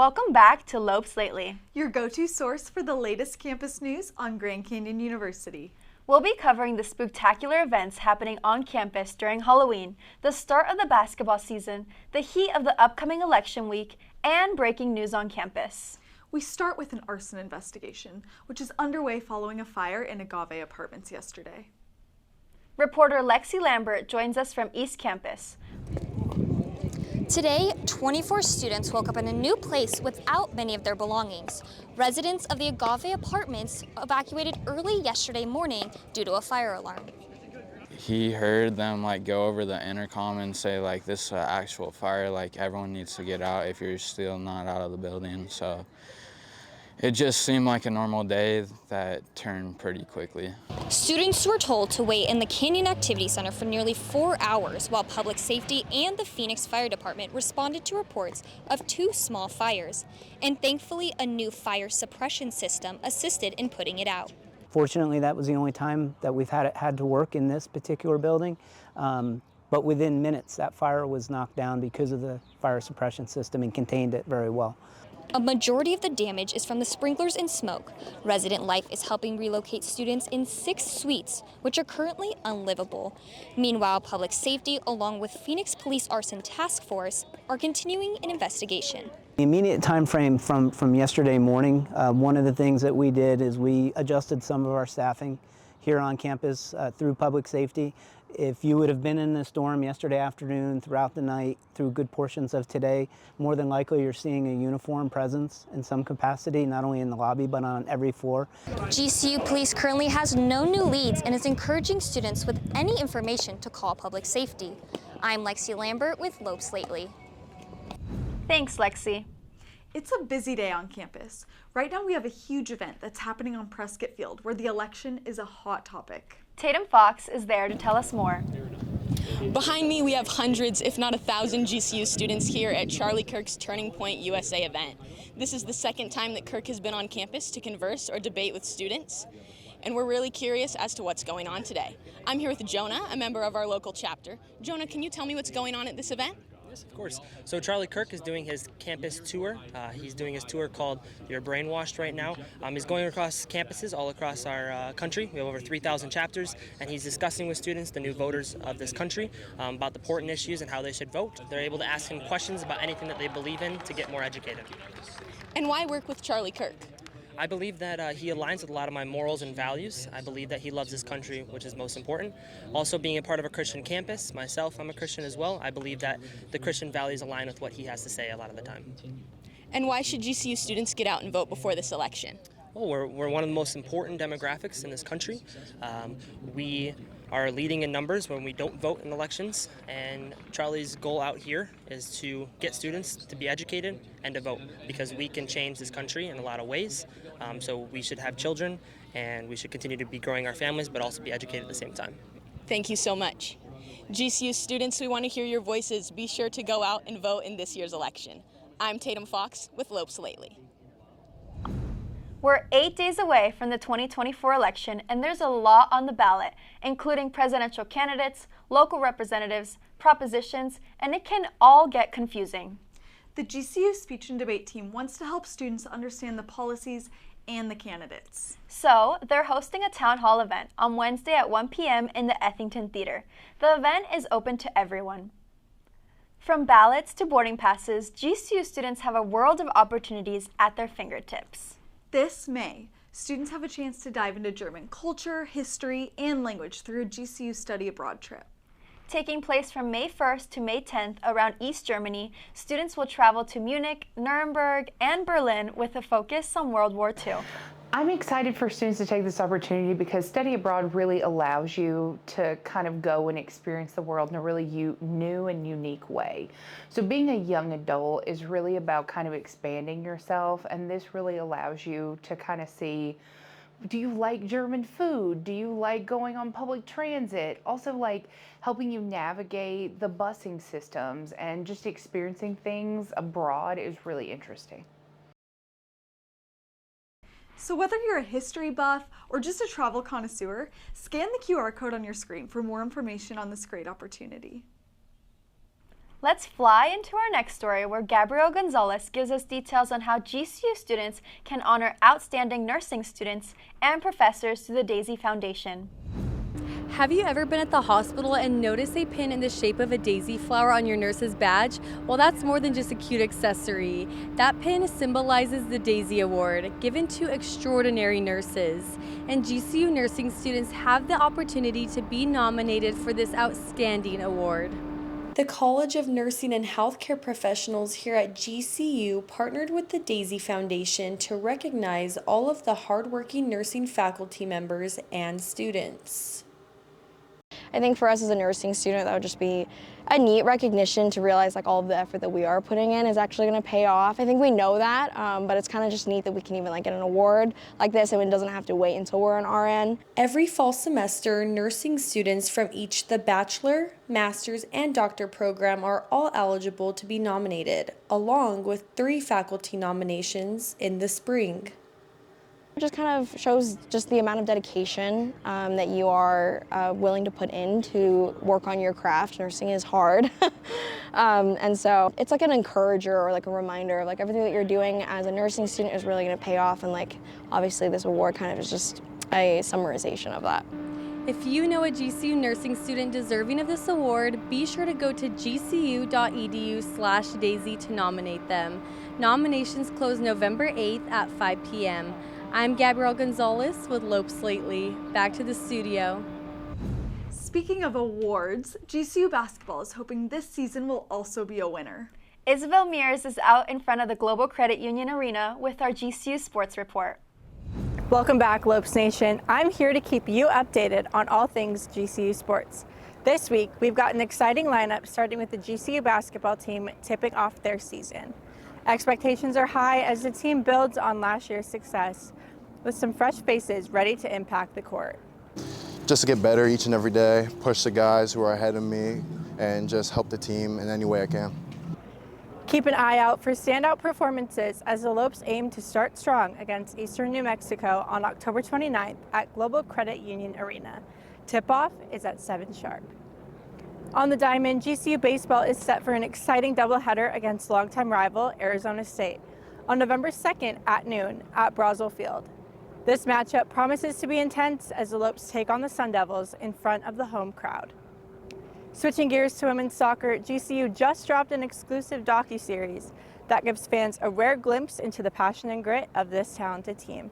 Welcome back to Lopes Lately, your go-to source for the latest campus news on Grand Canyon University. We'll be covering the spectacular events happening on campus during Halloween, the start of the basketball season, the heat of the upcoming election week, and breaking news on campus. We start with an arson investigation, which is underway following a fire in Agave Apartments yesterday. Reporter Lexi Lambert joins us from East Campus. Today, 24 students woke up in a new place without many of their belongings. Residents of the Agave Apartments evacuated early yesterday morning due to a fire alarm. He heard them go over the intercom and say this is an actual fire, everyone needs to get out if you're still not out of the building. So it just seemed like a normal day that turned pretty quickly. Students were told to wait in the Canyon Activity Center for nearly 4 hours while Public Safety and the Phoenix Fire Department responded to reports of 2 small fires. And thankfully, a new fire suppression system assisted in putting it out. Fortunately, that was the only time that we've had to work in this particular building. But within minutes, that fire was knocked down because of the fire suppression system and contained it very well. A majority of the damage is from the sprinklers and smoke. Resident Life is helping relocate students in 6 suites, which are currently unlivable. Meanwhile, Public Safety, along with Phoenix Police Arson Task Force, are continuing an investigation. The immediate time frame from yesterday morning, one of the things that we did is we adjusted some of our staffing here on campus through Public Safety. If you would have been in the storm yesterday afternoon, throughout the night, through good portions of today, more than likely you're seeing a uniform presence in some capacity, not only in the lobby, but on every floor. GCU Police currently has no new leads and is encouraging students with any information to call Public Safety. I'm Lexi Lambert with Lopes Lately. Thanks, Lexi. It's a busy day on campus. Right now we have a huge event that's happening on Prescott Field where the election is a hot topic. Tatum Fox is there to tell us more. Behind me, we have hundreds, if not 1,000 GCU students here at Charlie Kirk's Turning Point USA event. This is the second time that Kirk has been on campus to converse or debate with students, and we're really curious as to what's going on today. I'm here with Jonah, a member of our local chapter. Jonah, can you tell me what's going on at this event? Yes, of course. So Charlie Kirk is doing his campus tour. He's doing his tour called You're Brainwashed right now. He's going across campuses all across our country. We have over 3,000 chapters, and he's discussing with students, the new voters of this country, about the important issues and how they should vote. They're able to ask him questions about anything that they believe in to get more educated. And why work with Charlie Kirk? I believe that he aligns with a lot of my morals and values. I believe that he loves his country, which is most important. Also, being a part of a Christian campus, myself, I'm a Christian as well. I believe that the Christian values align with what he has to say a lot of the time. And why should GCU students get out and vote before this election? Well, we're one of the most important demographics in this country. We are leading in numbers when we don't vote in elections, and Charlie's goal out here is to get students to be educated and to vote, because we can change this country in a lot of ways. So we should have children, and we should continue to be growing our families, but also be educated at the same time. Thank you so much. GCU students, we want to hear your voices. Be sure to go out and vote in this year's election. I'm Tatum Fox with Lopes Lately. We're 8 days away from the 2024 election, and there's a lot on the ballot, including presidential candidates, local representatives, propositions, and it can all get confusing. The GCU speech and debate team wants to help students understand the policies and the candidates. So, they're hosting a town hall event on Wednesday at 1 p.m. in the Ethington Theater. The event is open to everyone. From ballots to boarding passes, GCU students have a world of opportunities at their fingertips. This May, students have a chance to dive into German culture, history, and language through a GCU study abroad trip. Taking place from May 1st to May 10th around East Germany, students will travel to Munich, Nuremberg, and Berlin with a focus on World War II. I'm excited for students to take this opportunity because study abroad really allows you to kind of go and experience the world in a really new and unique way. So being a young adult is really about kind of expanding yourself, and this really allows you to kind of see, do you like German food? Do you like going on public transit? Also like helping you navigate the busing systems, and just experiencing things abroad is really interesting. So whether you're a history buff or just a travel connoisseur, scan the QR code on your screen for more information on this great opportunity. Let's fly into our next story where Gonzales gives us details on how GCU students can honor outstanding nursing students and professors through the Daisy Foundation. Have you ever been at the hospital and noticed a pin in the shape of a daisy flower on your nurse's badge? Well, that's more than just a cute accessory. That pin symbolizes the Daisy Award, given to extraordinary nurses. And GCU nursing students have the opportunity to be nominated for this outstanding award. The College of Nursing and Healthcare Professionals here at GCU partnered with the Daisy Foundation to recognize all of the hardworking nursing faculty members and students. I think for us as a nursing student, that would just be a neat recognition to realize like all of the effort that we are putting in is actually going to pay off. I think we know that, but it's kind of just neat that we can even like get an award like this and it doesn't have to wait until we're an RN. Every fall semester, nursing students from each the bachelor, master's, and doctor program are all eligible to be nominated, along with 3 faculty nominations in the spring. It just kind of shows just the amount of dedication that you are willing to put in to work on your craft. Nursing is hard. And so it's like an encourager or like a reminder of like everything that you're doing as a nursing student is really going to pay off. And like obviously this award kind of is just a summarization of that. If you know a GCU nursing student deserving of this award, be sure to go to gcu.edu/daisy to nominate them. Nominations close November 8th at 5 p.m. I'm Gabrielle Gonzales with Lopes Lately. Back to the studio. Speaking of awards, GCU basketball is hoping this season will also be a winner. Isabelle Mears is out in front of the Global Credit Union Arena with our GCU Sports Report. Welcome back, Lopes Nation. I'm here to keep you updated on all things GCU sports. This week, we've got an exciting lineup starting with the GCU basketball team tipping off their season. Expectations are high as the team builds on last year's success, with some fresh faces ready to impact the court. Just to get better each and every day, push the guys who are ahead of me, and just help the team in any way I can. Keep an eye out for standout performances as the Lopes aim to start strong against Eastern New Mexico on October 29th at Global Credit Union Arena. Tip-off is at 7 sharp. On the diamond, GCU baseball is set for an exciting doubleheader against longtime rival Arizona State on November 2nd at noon at Brazel Field. This matchup promises to be intense as the Lopes take on the Sun Devils in front of the home crowd. Switching gears to women's soccer, GCU just dropped an exclusive docuseries that gives fans a rare glimpse into the passion and grit of this talented team.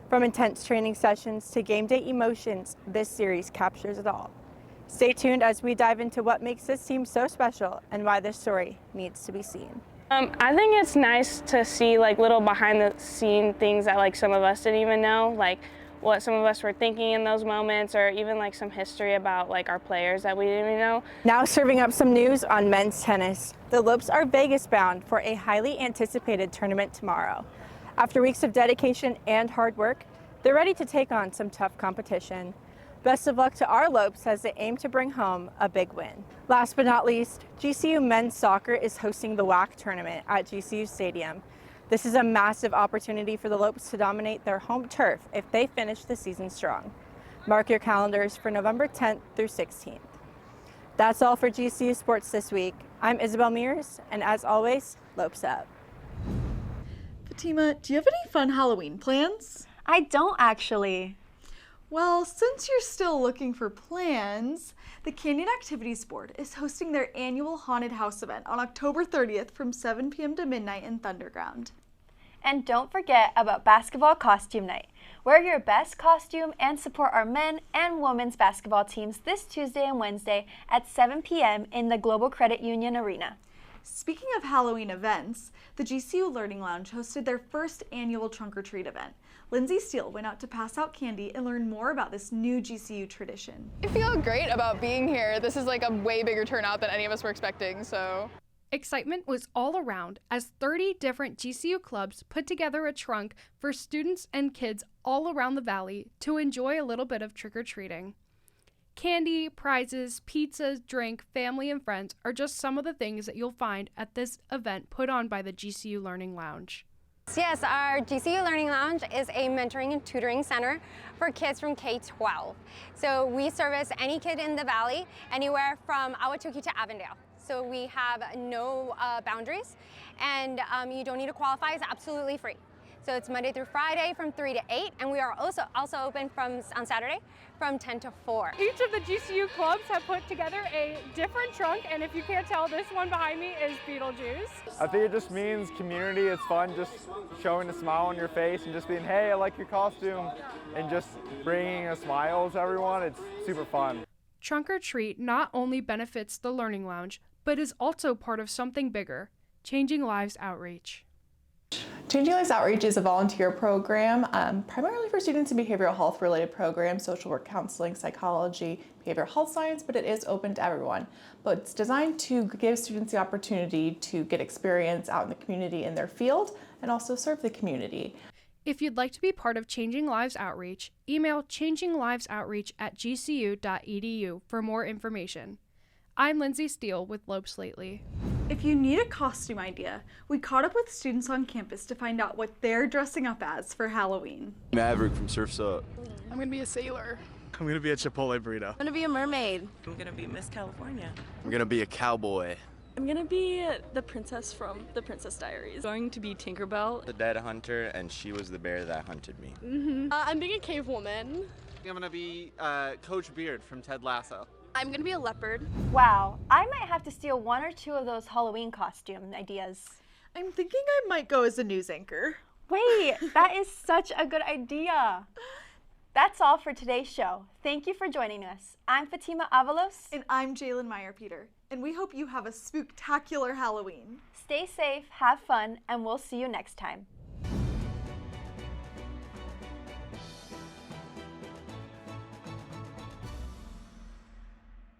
From intense training sessions to game day emotions, this series captures it all. Stay tuned as we dive into what makes this team so special and why this story needs to be seen. I think it's nice to see like little behind the scene things that like some of us didn't even know, like what some of us were thinking in those moments, or even like some history about like our players that we didn't even know. Now serving up some news on men's tennis. The Lopes are Vegas bound for a highly anticipated tournament tomorrow. After weeks of dedication and hard work, they're ready to take on some tough competition. Best of luck to our Lopes as they aim to bring home a big win. Last but not least, GCU men's soccer is hosting the WAC tournament at GCU Stadium. This is a massive opportunity for the Lopes to dominate their home turf if they finish the season strong. Mark your calendars for November 10th through 16th. That's all for GCU Sports this week. I'm Isabelle Mears, and as always, Lopes up. Fatima, do you have any fun Halloween plans? I don't actually. Well, since you're still looking for plans, the Canyon Activities Board is hosting their annual Haunted House event on October 30th from 7 p.m. to midnight in Thunderground. And don't forget about Basketball Costume Night. Wear your best costume and support our men and women's basketball teams this Tuesday and Wednesday at 7 p.m. in the Global Credit Union Arena. Speaking of Halloween events, the GCU Learning Lounge hosted their first annual trunk-or-treat event. Lindsey Steele went out to pass out candy and learn more about this new GCU tradition. I feel great about being here. This is like a way bigger turnout than any of us were expecting, so. Excitement was all around as 30 different GCU clubs put together a trunk for students and kids all around the valley to enjoy a little bit of trick-or-treating. Candy, prizes, pizza, drink, family, and friends are just some of the things that you'll find at this event put on by the GCU Learning Lounge. Yes, our GCU Learning Lounge is a mentoring and tutoring center for kids from K-12. So we service any kid in the valley, anywhere from Ahwatukee to Avondale. so we have no boundaries, and you don't need to qualify. It's absolutely free. So it's Monday through Friday from 3 to 8, and we are also open on Saturday from 10 to 4. Each of the GCU clubs have put together a different trunk, and if you can't tell, this one behind me is Beetlejuice. I think it just means community. It's fun just showing a smile on your face and just being, hey, I like your costume, and just bringing a smile to everyone. It's super fun. Trunk or Treat not only benefits the Learning Lounge, but is also part of something bigger, Changing Lives Outreach. Changing Lives Outreach is a volunteer program primarily for students in behavioral health related programs, social work, counseling, psychology, behavioral health science, but it is open to everyone. But it's designed to give students the opportunity to get experience out in the community in their field and also serve the community. If you'd like to be part of Changing Lives Outreach, email changinglivesoutreach@gcu.edu for more information. I'm Lindsey Steele with Lopes Lately. If you need a costume idea, we caught up with students on campus to find out what they're dressing up as for Halloween. Maverick from Surf's Up. I'm gonna be a sailor. I'm gonna be a Chipotle burrito. I'm gonna be a mermaid. I'm gonna be Miss California. I'm gonna be a cowboy. I'm gonna be the princess from The Princess Diaries. Going to be Tinkerbell. The dead hunter, and she was the bear that hunted me. I'm being a cave woman. I'm gonna be Coach Beard from Ted Lasso. I'm gonna be a leopard. Wow, I might have to steal one or two of those Halloween costume ideas. I'm thinking I might go as a news anchor. Wait, that is such a good idea. That's all for today's show. Thank you for joining us. I'm Fatima Avalos. And I'm Jalen Meyerpeter. And we hope you have a spooktacular Halloween. Stay safe, have fun, and we'll see you next time.